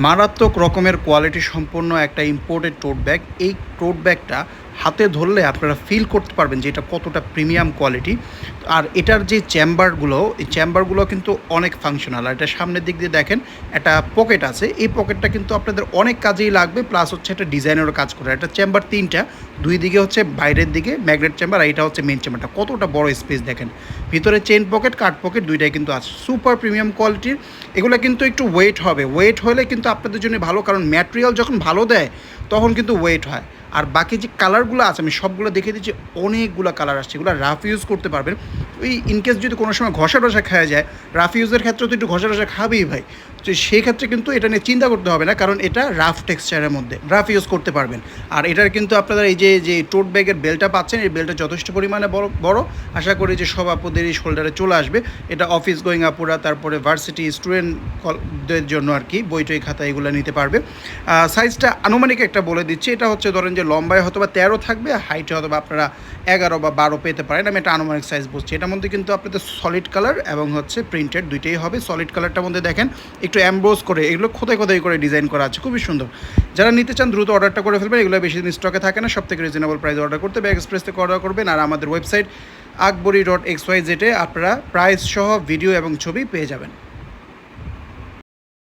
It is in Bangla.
মারাত্মক রকমের কোয়ালিটি সম্পন্ন একটা ইম্পোর্টেড টোট ব্যাগ। এই টোট ব্যাগটা হাতে ধরলে আপনারা ফিল করতে পারবেন যে এটা কতটা প্রিমিয়াম কোয়ালিটি। আর এটার যে চেম্বারগুলো, এই চেম্বারগুলো কিন্তু অনেক ফাংশনাল। আর এটা সামনের দিক দিয়ে দেখেন একটা পকেট আছে, এই পকেটটা কিন্তু আপনাদের অনেক কাজেই লাগবে, প্লাস হচ্ছে একটা ডিজাইনেরও কাজ করে। একটা চেম্বার তিনটা, দুই দিকে হচ্ছে বাইরের দিকে ম্যাগনেট চেম্বার, আর এটা হচ্ছে মেন চেম্বারটা। কতটা বড় স্পেস দেখেন, ভিতরে চেইন পকেট কাট পকেট দুইটাই কিন্তু আছে, সুপার প্রিমিয়াম কোয়ালিটির। এগুলো কিন্তু একটু ওয়েট হবে, ওয়েট হলে কিন্তু আপনাদের জন্য ভালো, কারণ ম্যাটেরিয়াল যখন ভালো দেয় তখন কিন্তু ওয়েট হয়। আর বাকি যে কালারগুলো আছে আমি সবগুলো দেখে দিচ্ছি, অনেকগুলো কালার আসছে, এগুলো রাফ ইউজ করতে পারবেন। ওই ইনকেস যদি কোনো সময় ঘষা টষা খাওয়া যায়, রাফ ইউজের ক্ষেত্রে তো একটু ঘষা টষা খাবেই ভাই, তো সেই ক্ষেত্রে কিন্তু এটা নিয়ে চিন্তা করতে হবে না, কারণ এটা রাফ টেক্সচারের মধ্যে রাফ ইউজ করতে পারবেন। আর এটার কিন্তু আপনারা এই যে টোট ব্যাগের বেলটা পাচ্ছেন, এই বেলটা যথেষ্ট পরিমাণে বড়। আশা করি যে সব আপুদেরই শোল্ডারে চলে আসবে। এটা অফিস গোয়িং আপুরা, তারপরে ভার্সিটি স্টুডেন্টদের জন্য আর কি, বই টই খাতা এগুলো নিতে পারবে। সাইজটা আনুমানিক একটা বলে দিচ্ছি, এটা হচ্ছে ধরেন যে লম্বায় হয়তো বা 13 থাকবে, হাইটে হয়তো বা আপনারা 11 বা 12 পেতে পারেন। আমি একটা আনুমানিক সাইজ বলছি। এটার মধ্যে কিন্তু আপনাদের সলিড কালার এবং হচ্ছে প্রিন্টেড দুইটাই হবে। সলিড কালারটার মধ্যে দেখেন একটু অ্যাম্বোজ করে, এগুলো খোদাই খোদাই করে ডিজাইন করা আছে, খুবই সুন্দর। যারা নিতে চান দ্রুত অর্ডারটা করে ফেলবেন, এগুলো বেশি দিন স্টকে থাকে না। সবথেকে রিজনেবল প্রাইস অর্ডার করতে ব্যাগ এক্সপ্রেস থেকে অর্ডার করবেন। আর আমাদের ওয়েবসাইট akbori.xyz আপনারা প্রাইস সহ ভিডিও এবং ছবি পেয়ে যাবেন।